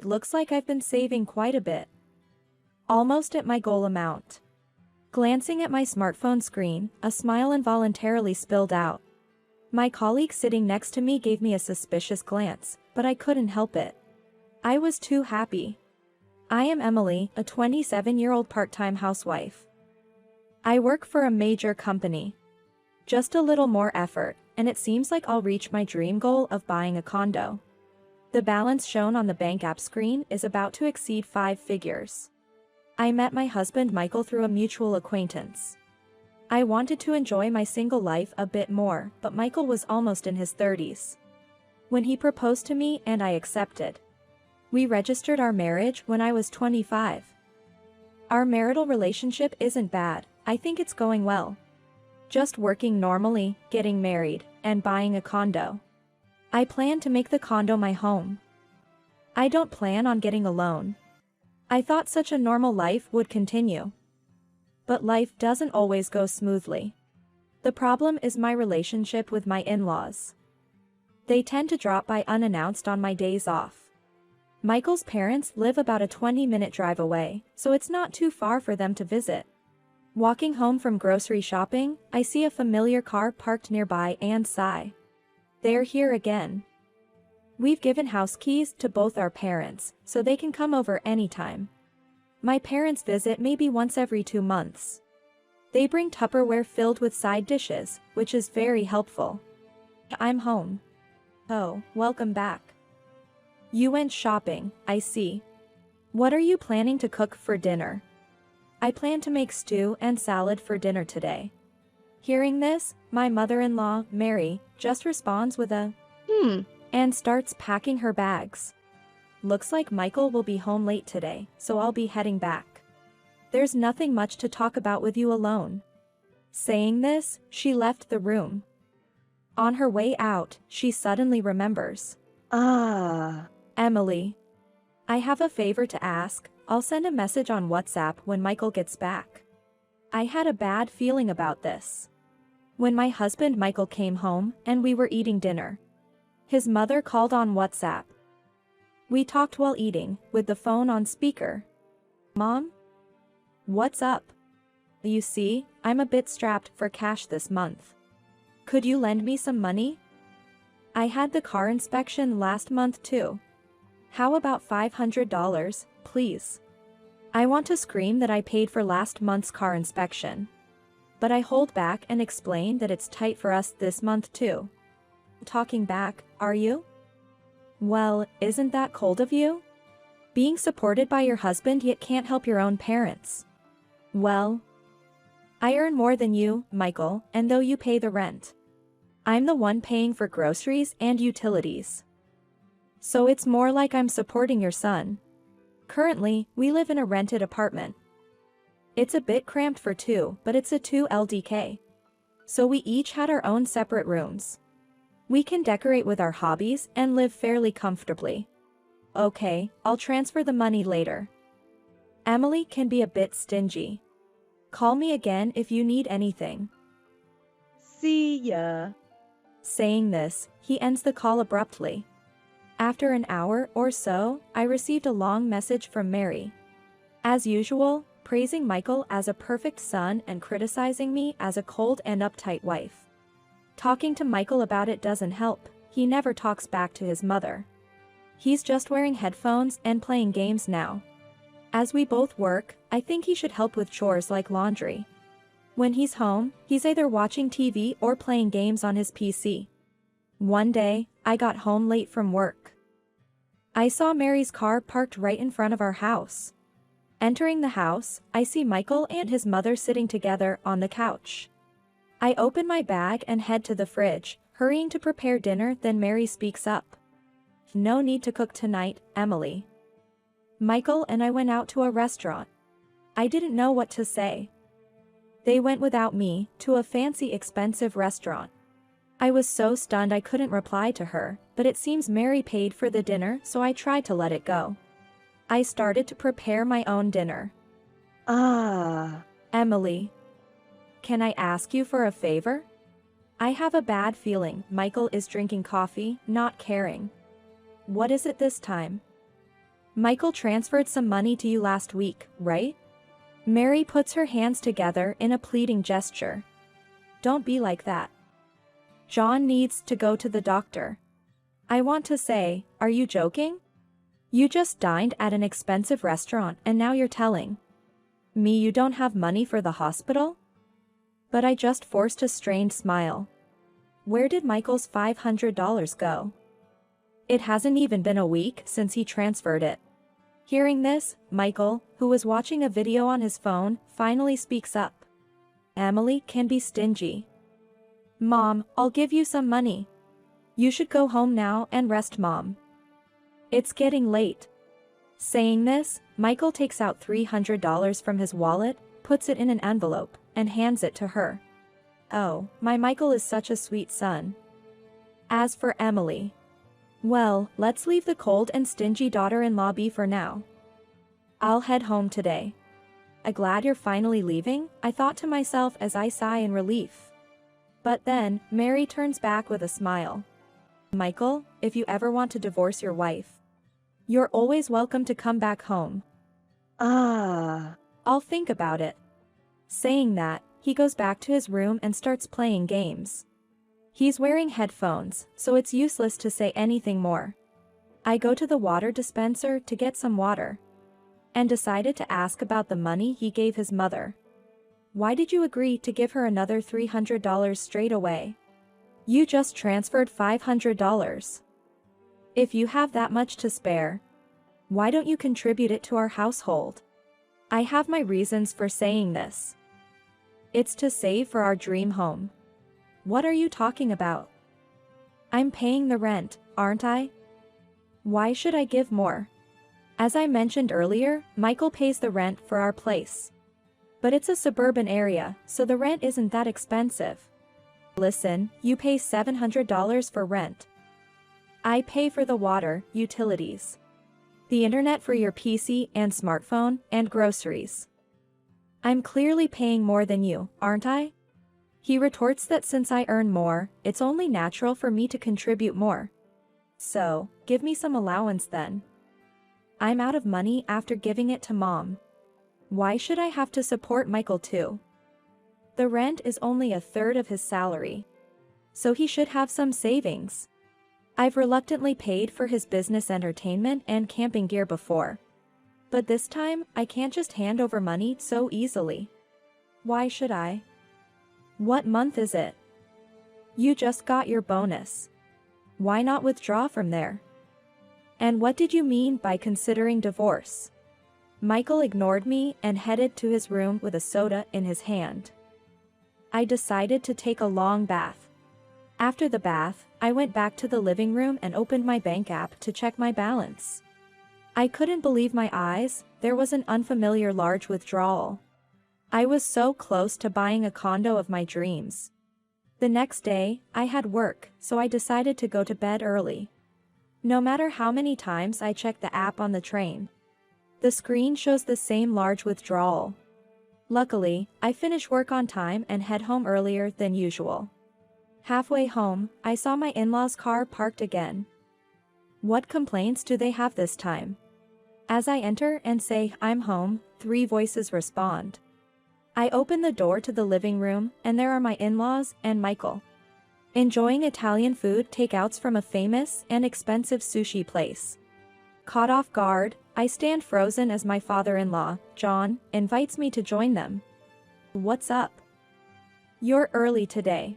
Looks like I've been saving quite a bit. Almost at my goal amount. Glancing at my smartphone screen, a smile involuntarily spilled out. My colleague sitting next to me gave me a suspicious glance, but I couldn't help it. I was too happy. I am Emily, a 27-year-old part-time housewife. I work for a major company. Just a little more effort, and it seems like I'll reach my dream goal of buying a condo. The balance shown on the bank app screen is about to exceed 5 figures. I met my husband Michael through a mutual acquaintance. I wanted to enjoy my single life a bit more, but Michael was almost in his 30s. When he proposed to me and I accepted. We registered our marriage when I was 25. Our marital relationship isn't bad, I think it's going well. Just working normally, getting married, and buying a condo. I plan to make the condo my home. I don't plan on getting a loan. I thought such a normal life would continue. But life doesn't always go smoothly. The problem is my relationship with my in-laws. They tend to drop by unannounced on my days off. Michael's parents live about a 20-minute drive away, so it's not too far for them to visit. Walking home from grocery shopping, I see a familiar car parked nearby and sigh. They're here again. We've given house keys to both our parents, so they can come over anytime. My parents visit maybe once every 2 months. They bring Tupperware filled with side dishes, which is very helpful. I'm home. Oh, welcome back. You went shopping, I see. What are you planning to cook for dinner? I plan to make stew and salad for dinner today. Hearing this, my mother-in-law, Mary, just responds with a and starts packing her bags. Looks like Michael will be home late today, so I'll be heading back. There's nothing much to talk about with you alone. Saying this, she left the room. On her way out, she suddenly remembers. Emily. I have a favor to ask. I'll send a message on WhatsApp when Michael gets back. I had a bad feeling about this. When my husband Michael came home and we were eating dinner, his mother called on WhatsApp. We talked while eating, with the phone on speaker. Mom? What's up? You see, I'm a bit strapped for cash this month. Could you lend me some money? I had the car inspection last month too. How about $500, please? I want to scream that I paid for last month's car inspection. But I hold back and explain that it's tight for us this month too. Talking back, are you? Well, isn't that cold of you? Being supported by your husband yet can't help your own parents. Well, I earn more than you, Michael, and though you pay the rent, I'm the one paying for groceries and utilities. So it's more like I'm supporting your son. Currently, we live in a rented apartment. It's a bit cramped for 2, but it's a 2 LDK. So we each had our own separate rooms. We can decorate with our hobbies and live fairly comfortably. Okay, I'll transfer the money later. Emily can be a bit stingy. Call me again if you need anything. See ya. Saying this, he ends the call abruptly. After an hour or so, I received a long message from Mary. As usual, praising Michael as a perfect son and criticizing me as a cold and uptight wife. Talking to Michael about it doesn't help, he never talks back to his mother. He's just wearing headphones and playing games now. As we both work, I think he should help with chores like laundry. When he's home, he's either watching TV or playing games on his PC. One day, I got home late from work. I saw Mary's car parked right in front of our house. Entering the house, I see Michael and his mother sitting together on the couch. I open my bag and head to the fridge, hurrying to prepare dinner. Then Mary speaks up. No need to cook tonight, Emily. Michael and I went out to a restaurant. I didn't know what to say. They went without me, to a fancy expensive restaurant. I was so stunned I couldn't reply to her, but it seems Mary paid for the dinner, so I tried to let it go. I started to prepare my own dinner. Emily. Can I ask you for a favor? I have a bad feeling Michael is drinking coffee, not caring. What is it this time? Michael transferred some money to you last week, right? Mary puts her hands together in a pleading gesture. Don't be like that. John needs to go to the doctor. I want to say, are you joking? You just dined at an expensive restaurant and now you're telling me you don't have money for the hospital? But I just forced a strained smile. Where did Michael's $500 go? It hasn't even been a week since he transferred it. Hearing this, Michael, who was watching a video on his phone, finally speaks up. Emily can be stingy. Mom, I'll give you some money. You should go home now and rest, Mom. It's getting late. Saying this, Michael takes out $300 from his wallet, puts it in an envelope, and hands it to her. Oh, my Michael is such a sweet son. As for Emily, well, let's leave the cold and stingy daughter-in-law be for now. I'll head home today. I'm glad you're finally leaving, I thought to myself as I sigh in relief. But then, Mary turns back with a smile. Michael, if you ever want to divorce your wife, you're always welcome to come back home. I'll think about it. Saying that, he goes back to his room and starts playing games. He's wearing headphones, so it's useless to say anything more. I go to the water dispenser to get some water. And decided to ask about the money he gave his mother. Why did you agree to give her another $300 straight away? You just transferred $500. If you have that much to spare, why don't you contribute it to our household? I have my reasons for saying this. It's to save for our dream home. What are you talking about? I'm paying the rent, aren't I? Why should I give more? As I mentioned earlier, Michael pays the rent for our place. But it's a suburban area, so the rent isn't that expensive. Listen, you pay $700 for rent. I pay for the water, utilities, the internet for your PC and smartphone, and groceries. I'm clearly paying more than you, aren't I? He retorts that since I earn more, it's only natural for me to contribute more. So, give me some allowance then. I'm out of money after giving it to Mom. Why should I have to support Michael too? The rent is only a third of his salary. So he should have some savings. I've reluctantly paid for his business entertainment and camping gear before. But this time, I can't just hand over money so easily. Why should I? What month is it? You just got your bonus. Why not withdraw from there? And what did you mean by considering divorce? Michael ignored me and headed to his room with a soda in his hand. I decided to take a long bath. After the bath, I went back to the living room and opened my bank app to check my balance. I couldn't believe my eyes, there was an unfamiliar large withdrawal. I was so close to buying a condo of my dreams. The next day, I had work, so I decided to go to bed early. No matter how many times I checked the app on the train, the screen shows the same large withdrawal. Luckily, I finish work on time and head home earlier than usual. Halfway home, I saw my in-laws' car parked again. What complaints do they have this time? As I enter and say, I'm home, 3 voices respond. I open the door to the living room, and there are my in-laws and Michael, enjoying Italian food takeouts from a famous and expensive sushi place. Caught off guard, I stand frozen as my father-in-law, John, invites me to join them. What's up? You're early today.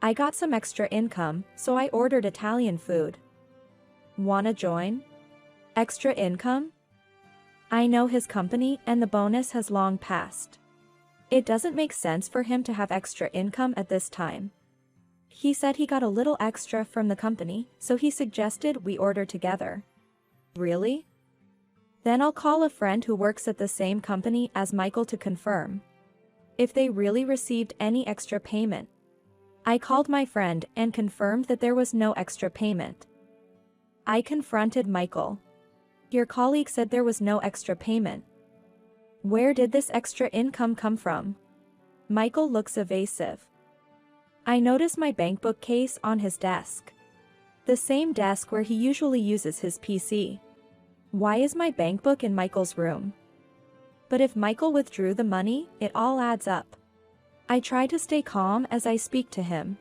I got some extra income, so I ordered Italian food. Wanna join? Extra income? I know his company and the bonus has long passed. It doesn't make sense for him to have extra income at this time. He said he got a little extra from the company, so he suggested we order together. Really? Then I'll call a friend who works at the same company as Michael to confirm if they really received any extra payment. I called my friend and confirmed that there was no extra payment. I confronted Michael. Your colleague said there was no extra payment. Where did this extra income come from? Michael looks evasive. I notice my bank book case on his desk. The same desk where he usually uses his PC. Why is my bank book in Michael's room? But if Michael withdrew the money, it all adds up. I try to stay calm as I speak to him.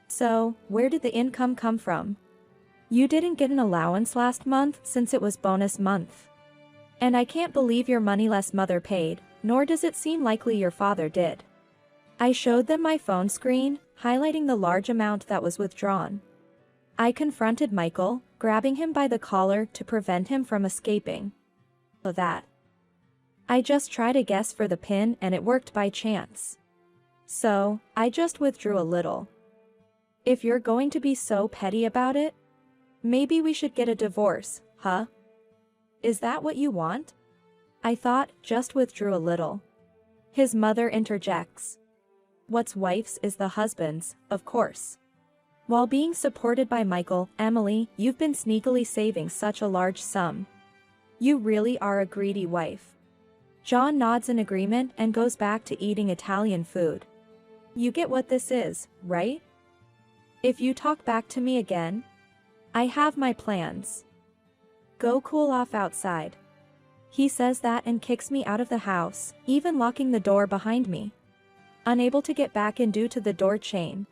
So, where did the income come from? You didn't get an allowance last month since it was bonus month. And I can't believe your moneyless mother paid, nor does it seem likely your father did. I showed them my phone screen, highlighting the large amount that was withdrawn. I confronted Michael, grabbing him by the collar to prevent him from escaping. That. I just tried a guess for the pin and it worked by chance. So, I just withdrew a little. If you're going to be so petty about it, maybe we should get a divorce, huh? Is that what you want? I thought, just withdrew a little. His mother interjects. What's wife's is the husband's, of course. While being supported by Michael, Emily, you've been sneakily saving such a large sum. You really are a greedy wife. John nods in agreement and goes back to eating Italian food. You get what this is, right? If you talk back to me again, I have my plans. Go cool off outside. He says that and kicks me out of the house, even locking the door behind me. Unable to get back in due to the door chain,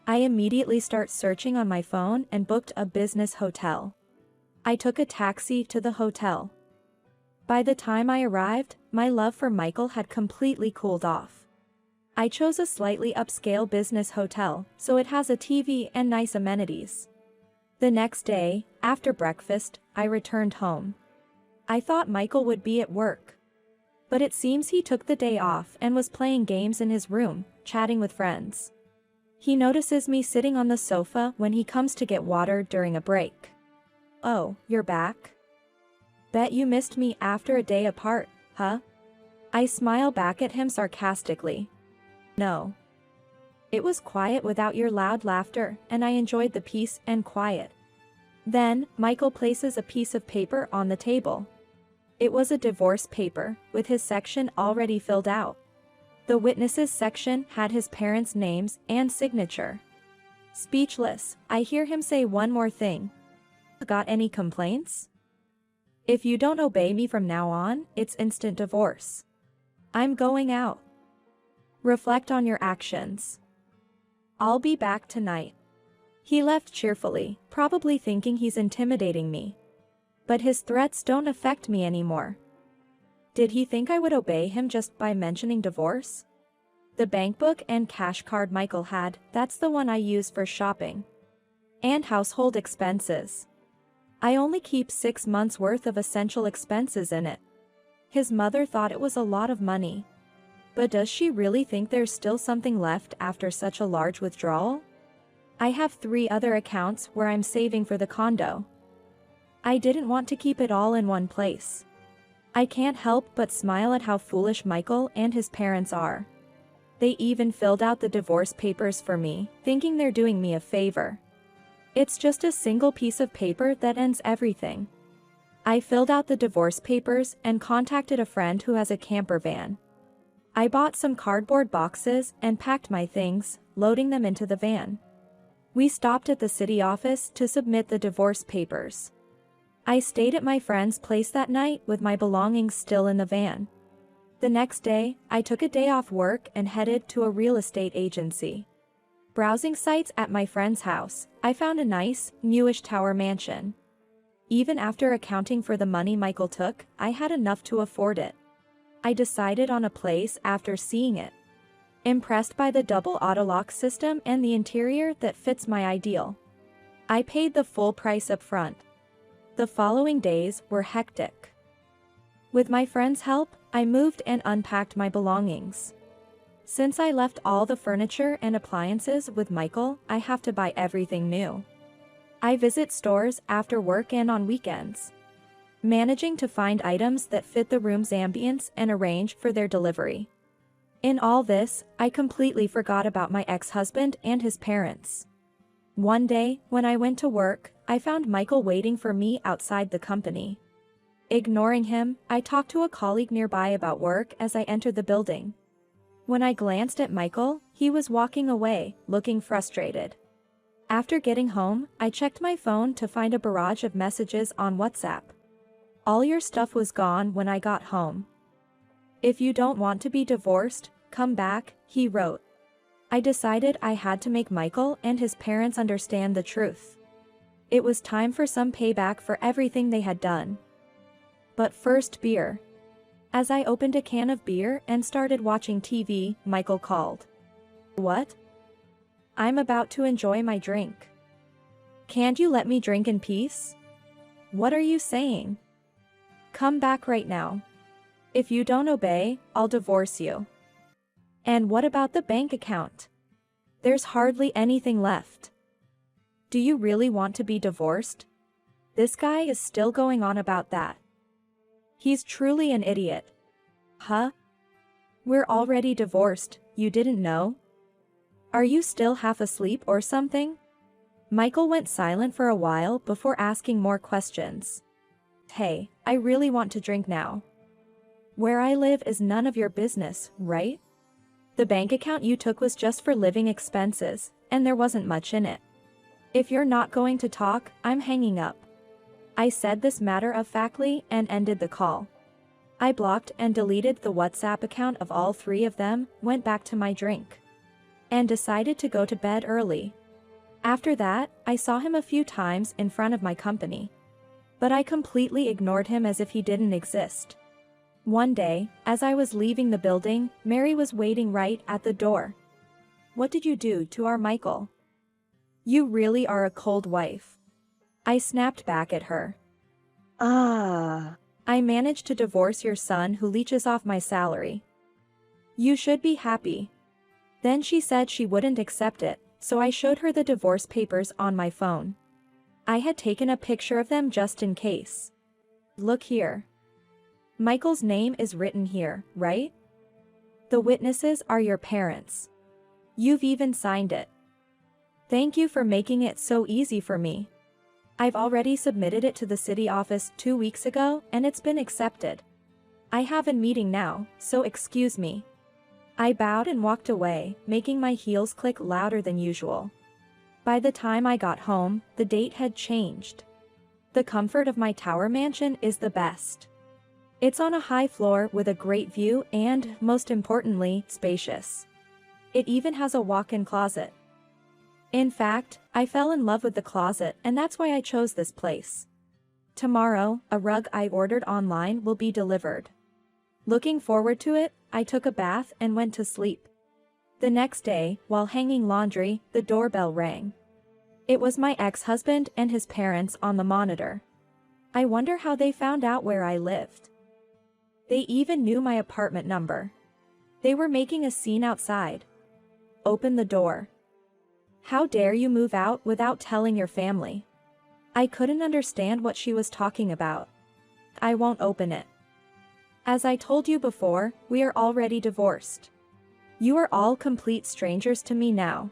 I immediately start searching on my phone and booked a business hotel. I took a taxi to the hotel. By the time I arrived, my love for Michael had completely cooled off. I chose a slightly upscale business hotel, so it has a TV and nice amenities. The next day, after breakfast, I returned home. I thought Michael would be at work. But it seems he took the day off and was playing games in his room, chatting with friends. He notices me sitting on the sofa when he comes to get water during a break. Oh, you're back? Bet you missed me after a day apart, huh? I smile back at him sarcastically. No. It was quiet without your loud laughter, and I enjoyed the peace and quiet. Then, Michael places a piece of paper on the table. It was a divorce paper, with his section already filled out. The witnesses section had his parents' names and signature. Speechless, I hear him say one more thing. Got any complaints? If you don't obey me from now on, it's instant divorce. I'm going out. Reflect on your actions. I'll be back tonight. He left cheerfully, probably thinking he's intimidating me. But his threats don't affect me anymore. Did he think I would obey him just by mentioning divorce? The bank book and cash card Michael had, that's the one I use for shopping. And household expenses. I only keep 6 months' worth of essential expenses in it. His mother thought it was a lot of money. But does she really think there's still something left after such a large withdrawal? I have 3 other accounts where I'm saving for the condo. I didn't want to keep it all in one place. I can't help but smile at how foolish Michael and his parents are. They even filled out the divorce papers for me, thinking they're doing me a favor. It's just a single piece of paper that ends everything. I filled out the divorce papers and contacted a friend who has a camper van. I bought some cardboard boxes and packed my things, loading them into the van. We stopped at the city office to submit the divorce papers. I stayed at my friend's place that night with my belongings still in the van. The next day, I took a day off work and headed to a real estate agency. Browsing sites at my friend's house, I found a nice, newish tower mansion. Even after accounting for the money Michael took, I had enough to afford it. I decided on a place after seeing it. Impressed by the double auto lock system and the interior that fits my ideal. I paid the full price up front. The following days were hectic. With my friend's help, I moved and unpacked my belongings. Since I left all the furniture and appliances with Michael, I have to buy everything new. I visit stores after work and on weekends, managing to find items that fit the room's ambience and arrange for their delivery. In all this, I completely forgot about my ex-husband and his parents. One day, when I went to work, I found Michael waiting for me outside the company. Ignoring him, I talked to a colleague nearby about work as I entered the building. When I glanced at Michael, he was walking away, looking frustrated. After getting home, I checked my phone to find a barrage of messages on WhatsApp. All your stuff was gone when I got home. If you don't want to be divorced, come back, he wrote. I decided I had to make Michael and his parents understand the truth. It was time for some payback for everything they had done. But first, beer. As I opened a can of beer and started watching TV, Michael called. What? I'm about to enjoy my drink. Can't you let me drink in peace? What are you saying? Come back right now. If you don't obey, I'll divorce you. And what about the bank account? There's hardly anything left. Do you really want to be divorced? This guy is still going on about that. He's truly an idiot. Huh? We're already divorced, you didn't know? Are you still half asleep or something? Michael went silent for a while before asking more questions. Hey, I really want to drink now. Where I live is none of your business, right? The bank account you took was just for living expenses, and there wasn't much in it. If you're not going to talk, I'm hanging up. I said this matter-of-factly and ended the call. I blocked and deleted the WhatsApp account of all three of them, went back to my drink, and decided to go to bed early. After that, I saw him a few times in front of my company. But I completely ignored him as if he didn't exist. One day, as I was leaving the building, Mary was waiting right at the door. What did you do to our Michael? You really are a cold wife. I snapped back at her. Ah. I managed to divorce your son who leeches off my salary. You should be happy. Then she said she wouldn't accept it, so I showed her the divorce papers on my phone. I had taken a picture of them just in case. Look here. Michael's name is written here, right? The witnesses are your parents. You've even signed it. Thank you for making it so easy for me. I've already submitted it to the city office 2 weeks ago and it's been accepted. I have a meeting now, so excuse me. I bowed and walked away, making my heels click louder than usual. By the time I got home, the date had changed. The comfort of my tower mansion is the best. It's on a high floor with a great view and, most importantly, spacious. It even has a walk-in closet. In fact, I fell in love with the closet and that's why I chose this place. Tomorrow, a rug I ordered online will be delivered. Looking forward to it, I took a bath and went to sleep. The next day, while hanging laundry, the doorbell rang. It was my ex-husband and his parents on the monitor. I wonder how they found out where I lived. They even knew my apartment number. They were making a scene outside. Open the door. How dare you move out without telling your family? I couldn't understand what she was talking about. I won't open it. As I told you before, we are already divorced. You are all complete strangers to me now.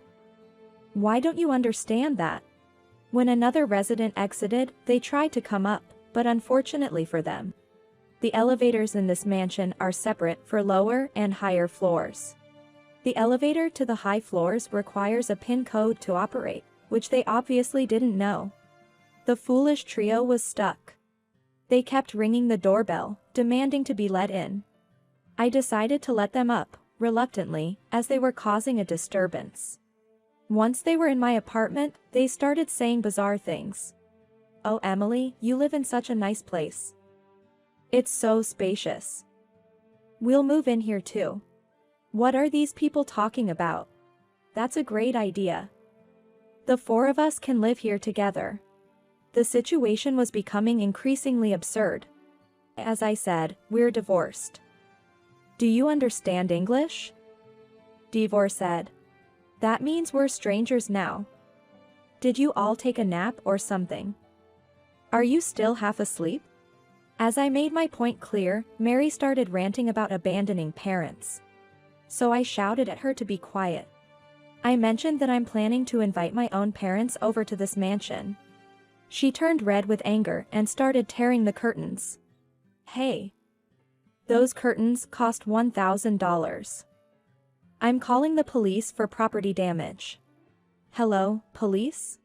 Why don't you understand that? When another resident exited, they tried to come up, but unfortunately for them, the elevators in this mansion are separate for lower and higher floors. The elevator to the high floors requires a PIN code to operate, which they obviously didn't know. The foolish trio was stuck. They kept ringing the doorbell, demanding to be let in. I decided to let them up, reluctantly, as they were causing a disturbance. Once they were in my apartment, they started saying bizarre things. Oh, Emily, you live in such a nice place. It's so spacious. We'll move in here too. What are these people talking about? That's a great idea. The four of us can live here together. The situation was becoming increasingly absurd. As I said, we're divorced. Do you understand English? Divor said. That means we're strangers now. Did you all take a nap or something? Are you still half asleep? As I made my point clear, Mary started ranting about abandoning parents. So I shouted at her to be quiet. I mentioned that I'm planning to invite my own parents over to this mansion. She turned red with anger and started tearing the curtains. Hey! Those curtains cost $1,000. I'm calling the police for property damage. Hello, police?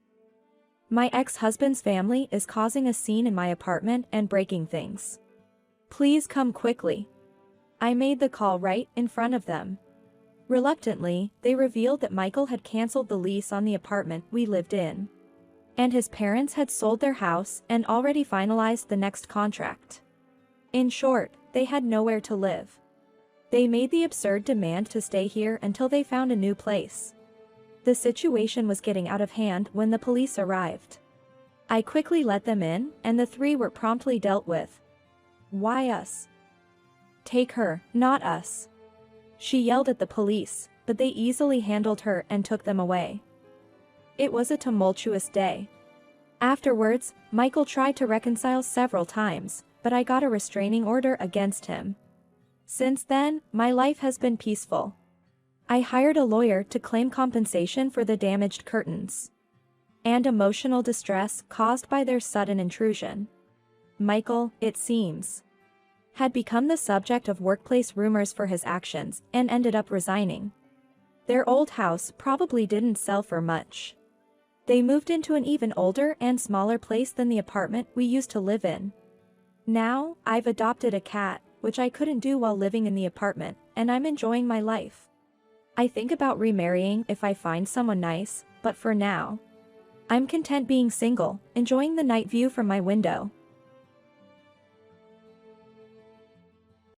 My ex-husband's family is causing a scene in my apartment and breaking things. Please come quickly. I made the call right in front of them. Reluctantly, they revealed that Michael had canceled the lease on the apartment we lived in. And his parents had sold their house and already finalized the next contract. In short, they had nowhere to live. They made the absurd demand to stay here until they found a new place. The situation was getting out of hand when the police arrived. I quickly let them in, and the three were promptly dealt with. Why us? Take her, not us. She yelled at the police, but they easily handled her and took them away. It was a tumultuous day. Afterwards, Michael tried to reconcile several times, but I got a restraining order against him. Since then, my life has been peaceful. I hired a lawyer to claim compensation for the damaged curtains and emotional distress caused by their sudden intrusion. Michael, it seems, had become the subject of workplace rumors for his actions and ended up resigning. Their old house probably didn't sell for much. They moved into an even older and smaller place than the apartment we used to live in. Now, I've adopted a cat, which I couldn't do while living in the apartment, and I'm enjoying my life. I think about remarrying if I find someone nice, but for now, I'm content being single, enjoying the night view from my window.